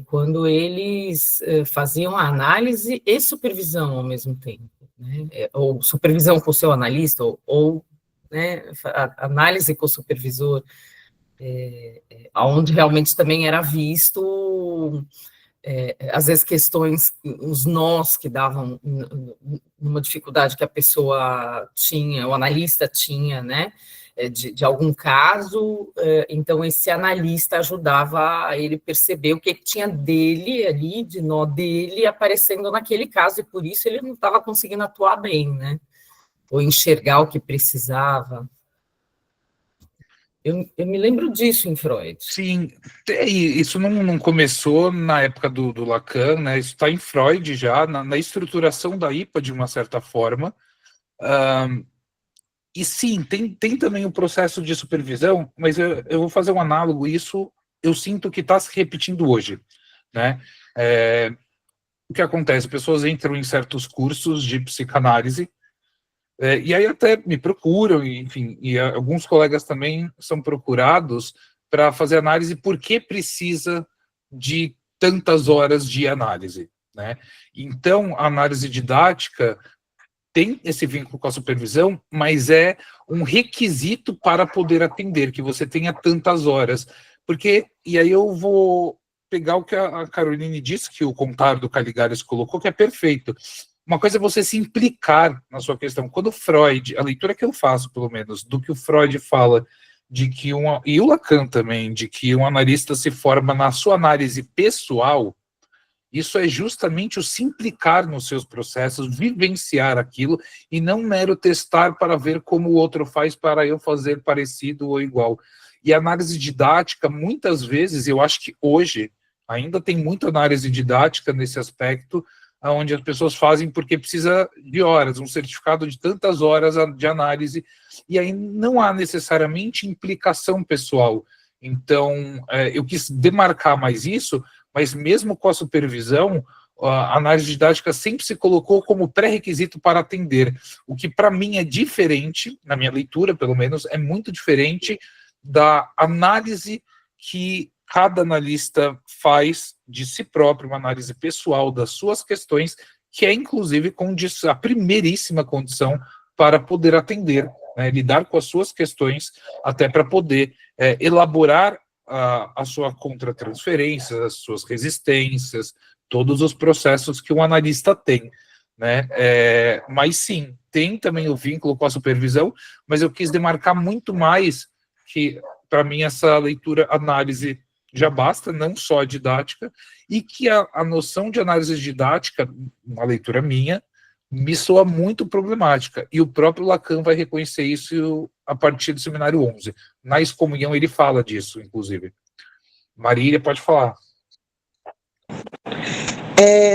quando eles faziam a análise e supervisão ao mesmo tempo, né, ou supervisão com o seu analista, ou né, análise com o supervisor, onde realmente também era visto às vezes questões, os nós que davam numa dificuldade que a pessoa tinha, o analista tinha, né, de algum caso, então esse analista ajudava a ele perceber o que tinha dele ali, de nó dele, aparecendo naquele caso, e por isso ele não estava conseguindo atuar bem, né, ou enxergar o que precisava. Eu me lembro disso em Freud. Sim, isso não começou na época do Lacan, né? Isso está em Freud já, na estruturação da IPA, de uma certa forma. E sim, tem também o processo de supervisão, mas eu vou fazer um análogo, isso eu sinto que está se repetindo hoje, né? O que acontece? Pessoas entram em certos cursos de psicanálise, e aí até me procuram, enfim, e alguns colegas também são procurados para fazer análise porque precisa de tantas horas de análise, né? Então, a análise didática tem esse vínculo com a supervisão, mas é um requisito para poder atender, que você tenha tantas horas. Porque, e aí eu vou pegar o que a Caroline disse, que o Contardo Caligares colocou, que é perfeito. Uma coisa é você se implicar na sua questão. Quando Freud, a leitura que eu faço, pelo menos, do que o Freud fala, de que e o Lacan também, de que um analista se forma na sua análise pessoal, isso é justamente o se implicar nos seus processos, vivenciar aquilo, e não mero testar para ver como o outro faz para eu fazer parecido ou igual. E a análise didática, muitas vezes, eu acho que hoje, ainda tem muita análise didática nesse aspecto, onde as pessoas fazem porque precisa de horas, um certificado de tantas horas de análise, e aí não há necessariamente implicação pessoal. Então, eu quis demarcar mais isso, mas mesmo com a supervisão, a análise didática sempre se colocou como pré-requisito para atender, o que para mim é diferente, na minha leitura pelo menos, é muito diferente da análise que cada analista faz de si próprio, uma análise pessoal das suas questões, que é inclusive a primeiríssima condição para poder atender, né, lidar com as suas questões, até para poder elaborar a sua contratransferência, as suas resistências, todos os processos que um analista tem, né? Mas sim, tem também o vínculo com a supervisão, mas eu quis demarcar muito mais que, para mim, essa leitura, análise já basta, não só a didática, e que a noção de análise didática, uma leitura minha, me soa muito problemática, e o próprio Lacan vai reconhecer isso a partir do seminário 11. Na excomunhão ele fala disso, inclusive. Marília, pode falar.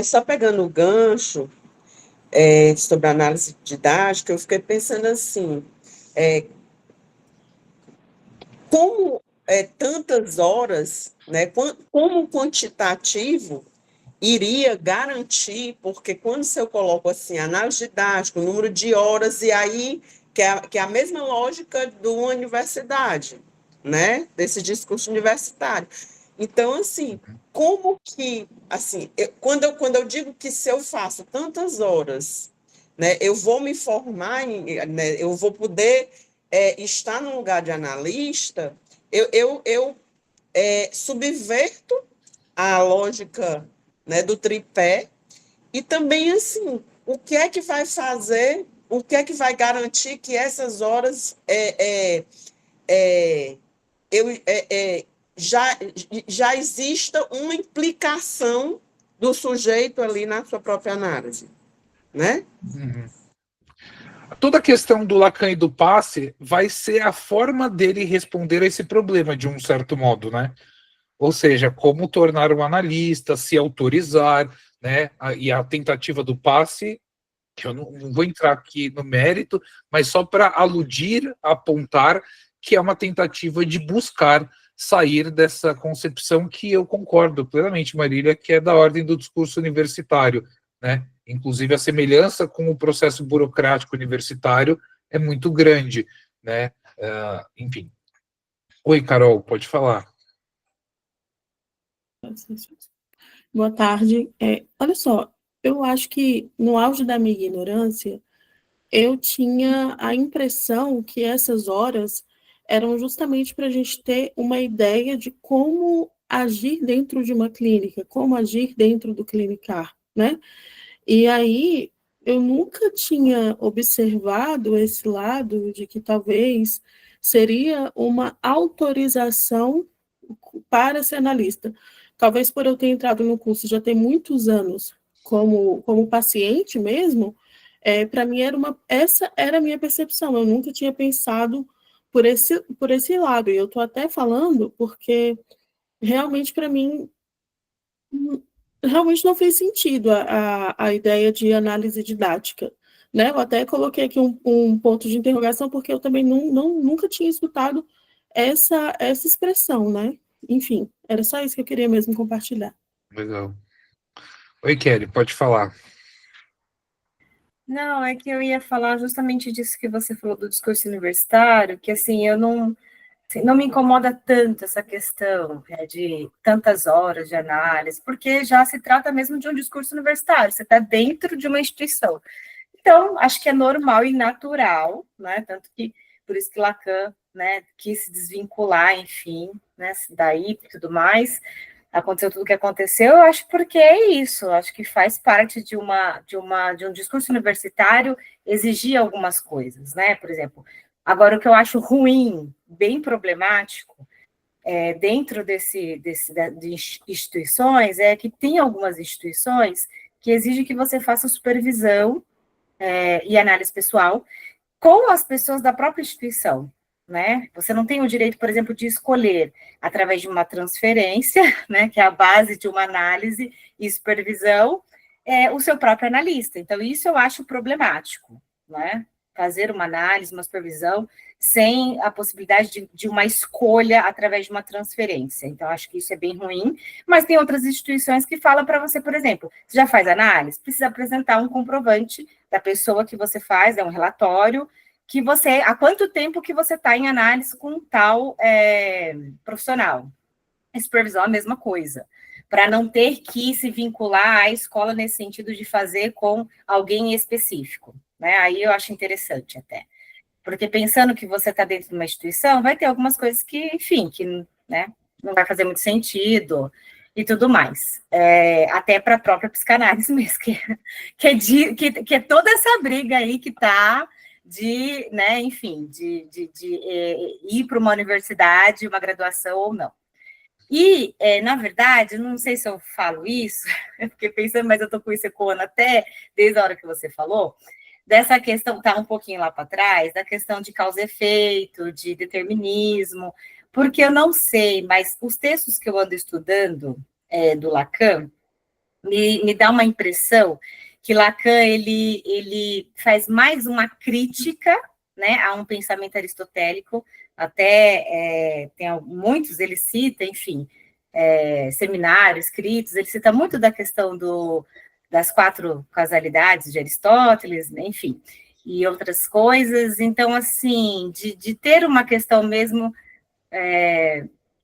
Só pegando o gancho sobre a análise didática, eu fiquei pensando assim, como tantas horas, né, como quantitativo iria garantir, porque quando eu coloco assim, análise didática, o número de horas, e aí, que é a mesma lógica de uma universidade, né, desse discurso universitário. Então, assim, como que, assim, quando eu digo que se eu faço tantas horas né? Eu vou me formar, né? Eu vou poder estar no lugar de analista, eu subverto a lógica, né, do tripé, e também, assim, o que é que vai fazer, o que é que vai garantir que essas horas já exista uma implicação do sujeito ali na sua própria análise, né? Uhum. Toda a questão do Lacan e do passe vai ser a forma dele responder a esse problema, de um certo modo, né? Ou seja, como tornar um analista, se autorizar, né? E a tentativa do passe, que eu não vou entrar aqui no mérito, mas só para aludir, apontar que é uma tentativa de buscar sair dessa concepção que eu concordo plenamente, Marília, que é da ordem do discurso universitário, né? Inclusive a semelhança com o processo burocrático universitário é muito grande, né? Enfim. Oi, Carol, pode falar. Boa tarde. Olha só, eu acho que no auge da minha ignorância, eu tinha a impressão que essas horas eram justamente para a gente ter uma ideia de como agir dentro de uma clínica, como agir dentro do clinicar, né? E aí eu nunca tinha observado esse lado de que talvez seria uma autorização para ser analista. Talvez por eu ter entrado no curso já tem muitos anos como paciente mesmo, para mim essa era a minha percepção. Eu nunca tinha pensado por esse lado. E eu estou até falando porque realmente para mim realmente não fez sentido a ideia de análise didática. Né? Eu até coloquei aqui um ponto de interrogação, porque eu também nunca tinha escutado essa expressão, né? Enfim, era só isso que eu queria mesmo compartilhar. Legal. Oi, Kelly, pode falar. Não, é que eu ia falar justamente disso que você falou do discurso universitário, que assim, eu não me incomoda tanto essa questão de tantas horas de análise, porque já se trata mesmo de um discurso universitário, você está dentro de uma instituição. Então, acho que é normal e natural, né? Tanto que, por isso que Lacan, né, quis se desvincular, enfim, né, daí e tudo mais, aconteceu tudo o que aconteceu, eu acho porque é isso, acho que faz parte de um discurso universitário exigir algumas coisas, né? Por exemplo, agora o que eu acho ruim, bem problemático, dentro de instituições, é que tem algumas instituições que exigem que você faça supervisão e análise pessoal com as pessoas da própria instituição, né? Você não tem o direito, por exemplo, de escolher, através de uma transferência, né, que é a base de uma análise e supervisão, o seu próprio analista. Então, isso eu acho problemático, né? Fazer uma análise, uma supervisão, sem a possibilidade de uma escolha através de uma transferência. Então, acho que isso é bem ruim, mas tem outras instituições que falam para você, por exemplo, você já faz análise? Precisa apresentar um comprovante da pessoa que você faz, um relatório, que você, há quanto tempo que você está em análise com tal profissional. A supervisão é a mesma coisa, para não ter que se vincular à escola nesse sentido de fazer com alguém específico, né? Aí eu acho interessante até. Porque pensando que você está dentro de uma instituição, vai ter algumas coisas que, enfim, que, né, não vai fazer muito sentido e tudo mais. Até para a própria psicanálise mesmo, que é toda essa briga aí que está de, né, enfim, de ir para uma universidade, uma graduação ou não. E, na verdade, não sei se eu falo isso, eu fiquei pensando, mas eu estou com isso ecoando até desde a hora que você falou, dessa questão, tá um pouquinho lá para trás, da questão de causa e efeito, de determinismo, porque eu não sei, mas os textos que eu ando estudando do Lacan, me dá uma impressão que Lacan, ele faz mais uma crítica, né, a um pensamento aristotélico, até tem muitos, ele cita, enfim, seminários, escritos, ele cita muito da questão das 4 causalidades de Aristóteles, enfim, e outras coisas. Então, assim, de ter uma questão mesmo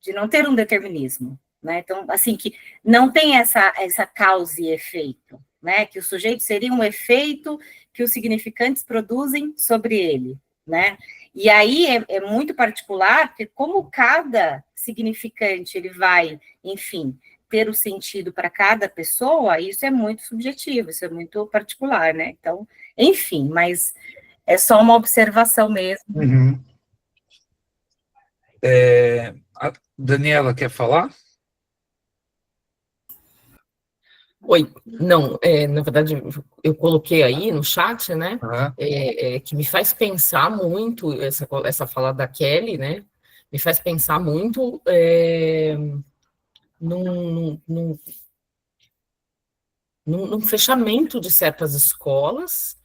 de não ter um determinismo, né? Então, assim, que não tem essa causa e efeito, né? Que o sujeito seria um efeito que os significantes produzem sobre ele, né? E aí é muito particular, porque como cada significante ele vai, enfim, ter o sentido para cada pessoa, isso é muito subjetivo, isso é muito particular, né? Então, enfim, mas é só uma observação mesmo. Uhum. A Daniela quer falar? Oi, não, na verdade, eu coloquei aí no chat, né, Aham. que me faz pensar muito, essa fala da Kelly, né, me faz pensar muito num fechamento de certas escolas,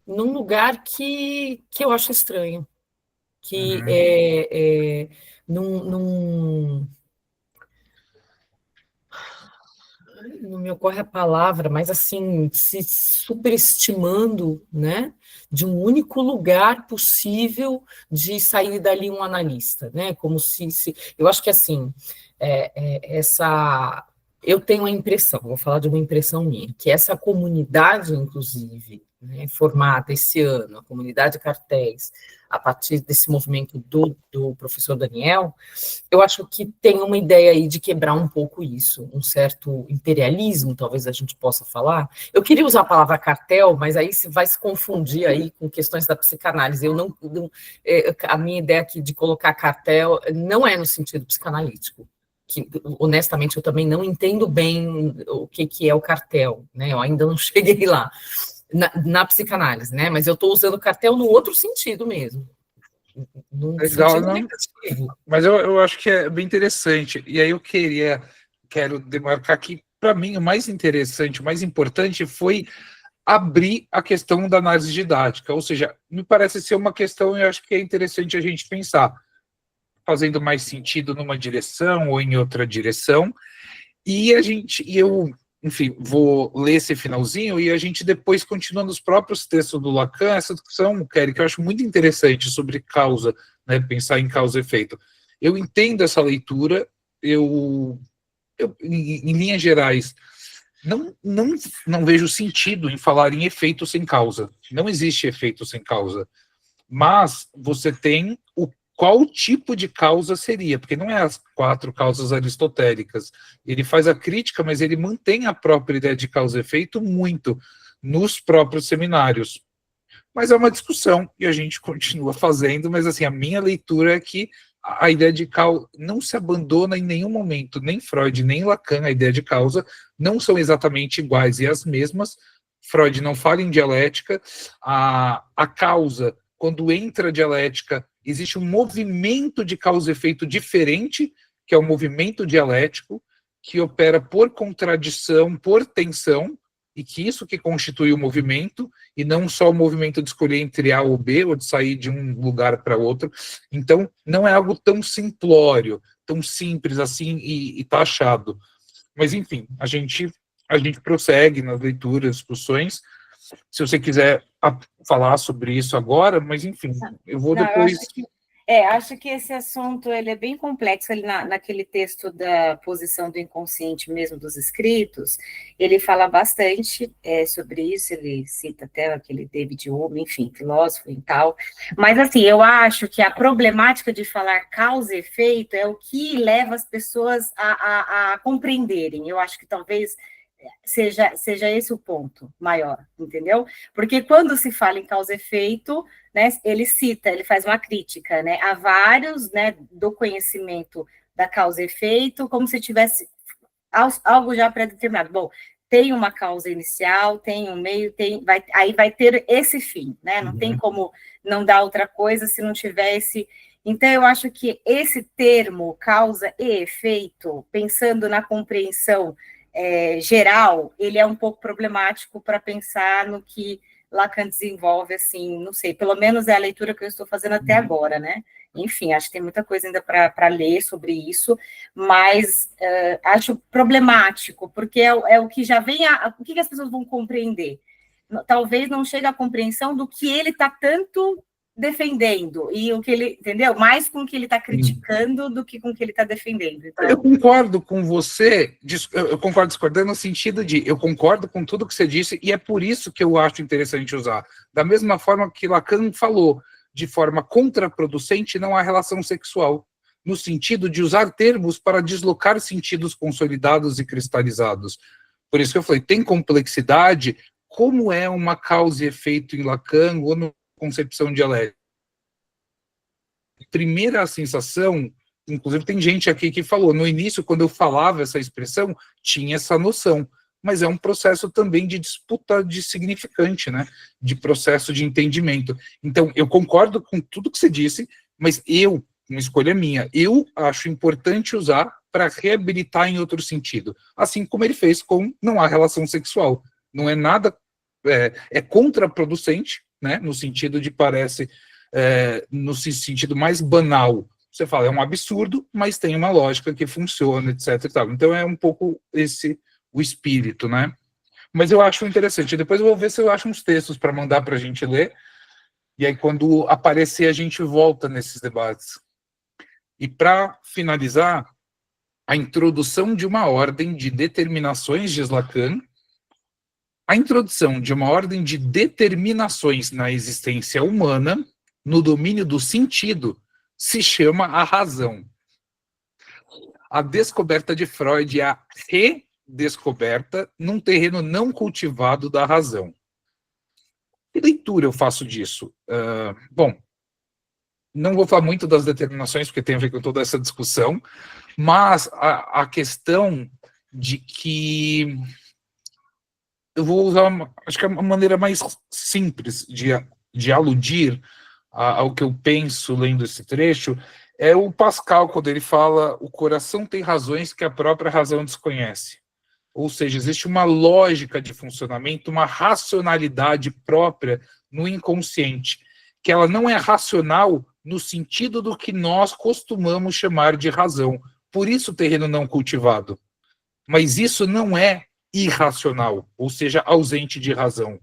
num lugar que eu acho estranho, que num não me ocorre a palavra, mas assim, se superestimando, né, de um único lugar possível de sair dali um analista, né, como se eu acho que assim, eu tenho a impressão, vou falar de uma impressão minha, que essa comunidade, inclusive, né, formada esse ano, a comunidade Cartéis, a partir desse movimento do professor Daniel, eu acho que tem uma ideia aí de quebrar um pouco isso, um certo imperialismo, talvez a gente possa falar. Eu queria usar a palavra cartel, mas aí vai se confundir aí com questões da psicanálise. A minha ideia aqui de colocar cartel não é no sentido psicanalítico, que honestamente eu também não entendo bem o que é o cartel, né? Eu ainda não cheguei lá na psicanálise, né? Mas eu estou usando cartel no outro sentido mesmo. Num Legal, sentido não? negativo. Mas eu acho que é bem interessante. E aí quero demarcar que, para mim, o mais interessante, o mais importante foi abrir a questão da análise didática. Ou seja, me parece ser uma questão, eu acho que é interessante a gente pensar, fazendo mais sentido numa direção ou em outra direção. Enfim, vou ler esse finalzinho e a gente depois continua nos próprios textos do Lacan, essa discussão, Kelly, que eu acho muito interessante sobre causa, né, pensar em causa e efeito. Eu entendo essa leitura, em linhas gerais, não vejo sentido em falar em efeito sem causa. Não existe efeito sem causa. Mas você tem qual tipo de causa seria, porque não é as 4 causas aristotélicas. Ele faz a crítica, mas ele mantém a própria ideia de causa e efeito muito nos próprios seminários. Mas é uma discussão e a gente continua fazendo, mas assim, a minha leitura é que a ideia de causa não se abandona em nenhum momento, nem Freud, nem Lacan, a ideia de causa não são exatamente iguais e as mesmas. Freud não fala em dialética, a causa, quando entra a dialética, existe um movimento de causa e efeito diferente, que é o movimento dialético, que opera por contradição, por tensão, e que isso que constitui o movimento, e não só o movimento de escolher entre A ou B, ou de sair de um lugar para outro. Então, não é algo tão simplório, tão simples assim e taxado. Mas, enfim, a gente prossegue nas leituras, discussões. Se você quiser falar sobre isso agora, mas, enfim, eu vou depois... Acho que esse assunto ele é bem complexo. Ele, naquele texto da posição do inconsciente mesmo dos escritos, ele fala bastante sobre isso, ele cita até aquele David Hume, enfim, filósofo e tal. Mas, assim, eu acho que a problemática de falar causa e efeito é o que leva as pessoas a compreenderem. Eu acho que talvez seja esse o ponto maior, entendeu? Porque quando se fala em causa e efeito, né, ele faz uma crítica, né, a vários, né, do conhecimento da causa e efeito, como se tivesse algo já pré-determinado. Bom, tem uma causa inicial, tem um meio, aí vai ter esse fim, né? Não tem como não dar outra coisa se não tiver esse. Então, eu acho que esse termo, causa e efeito, pensando na compreensão geral, ele é um pouco problemático para pensar no que Lacan desenvolve, assim, não sei, pelo menos é a leitura que eu estou fazendo até agora, né? Enfim, acho que tem muita coisa ainda para ler sobre isso, mas acho problemático, porque é o que já vem, o que as pessoas vão compreender? Talvez não chegue à compreensão do que ele está tanto defendendo, e o que ele, entendeu? Mais com o que ele está criticando do que com o que ele está defendendo. Então... Eu concordo com você, eu concordo discordando no sentido de, eu concordo com tudo que você disse, e é por isso que eu acho interessante usar. Da mesma forma que Lacan falou, de forma contraproducente, não há relação sexual, no sentido de usar termos para deslocar sentidos consolidados e cristalizados. Por isso que eu falei, tem complexidade, como é uma causa e efeito em Lacan ou na concepção dialética. Primeira sensação, inclusive tem gente aqui que falou, no início, quando eu falava essa expressão, tinha essa noção, mas é um processo também de disputa de significante, né? De processo de entendimento. Então, eu concordo com tudo que você disse, mas uma escolha minha, eu acho importante usar para reabilitar em outro sentido, assim como ele fez com não há relação sexual. Não é nada, é contraproducente, né? No sentido de parece, no sentido mais banal, você fala, é um absurdo, mas tem uma lógica que funciona, etc. E tal. Então é um pouco o espírito, né? Mas eu acho interessante. Depois eu vou ver se eu acho uns textos para mandar para a gente ler, e aí quando aparecer a gente volta nesses debates. E para finalizar, a introdução de uma ordem de determinações de Lacan, a introdução de uma ordem de determinações na existência humana, no domínio do sentido, se chama a razão. A descoberta de Freud é a redescoberta num terreno não cultivado da razão. Que leitura eu faço disso? Bom, não vou falar muito das determinações, porque tem a ver com toda essa discussão, mas a questão de que eu vou usar, acho que é uma maneira mais simples de aludir ao que eu penso lendo esse trecho, é o Pascal, quando ele fala o coração tem razões que a própria razão desconhece. Ou seja, existe uma lógica de funcionamento, uma racionalidade própria no inconsciente, que ela não é racional no sentido do que nós costumamos chamar de razão. Por isso o terreno não cultivado. Mas isso não é irracional, ou seja, ausente de razão.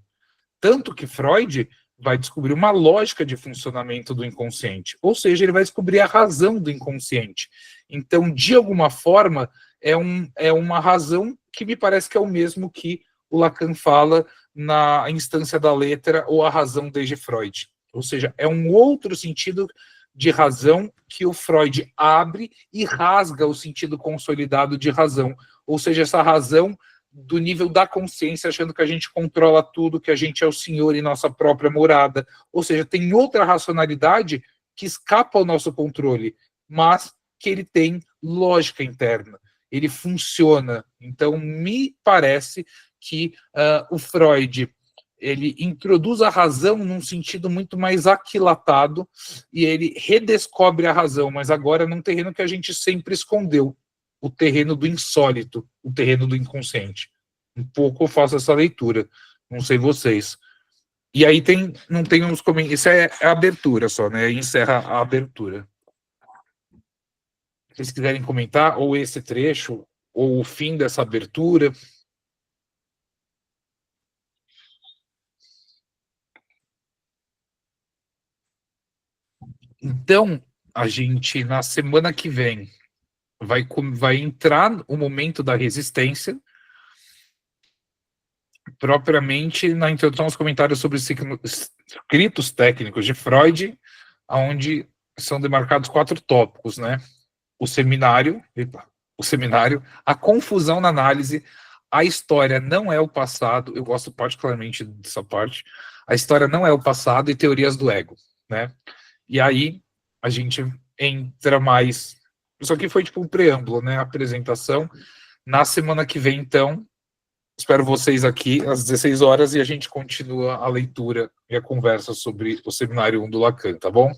Tanto que Freud vai descobrir uma lógica de funcionamento do inconsciente, ou seja, ele vai descobrir a razão do inconsciente. Então, de alguma forma, é uma razão que me parece que é o mesmo que o Lacan fala na instância da letra ou a razão desde Freud. Ou seja, é um outro sentido de razão que o Freud abre e rasga o sentido consolidado de razão. Ou seja, essa razão do nível da consciência, achando que a gente controla tudo, que a gente é o senhor em nossa própria morada. Ou seja, tem outra racionalidade que escapa ao nosso controle, mas que ele tem lógica interna. Ele funciona. Então, me parece que o Freud ele introduz a razão num sentido muito mais aquilatado e ele redescobre a razão, mas agora num terreno que a gente sempre escondeu, o terreno do insólito, o terreno do inconsciente. Um pouco eu faço essa leitura, não sei vocês. E aí não tem uns comentários, isso é a abertura só, né? Encerra a abertura. Se vocês quiserem comentar, ou esse trecho, ou o fim dessa abertura. Então, a gente, na semana que vem, vai entrar o momento da resistência, propriamente na introdução aos comentários sobre os escritos técnicos de Freud, onde são demarcados 4 tópicos, né? O seminário, a confusão na análise, a história não é o passado, eu gosto particularmente dessa parte, a história não é o passado e teorias do ego, né? E aí a gente entra mais. Isso aqui foi tipo um preâmbulo, né? A apresentação. Na semana que vem, então, espero vocês aqui às 16 horas e a gente continua a leitura e a conversa sobre o seminário 1 do Lacan, tá bom?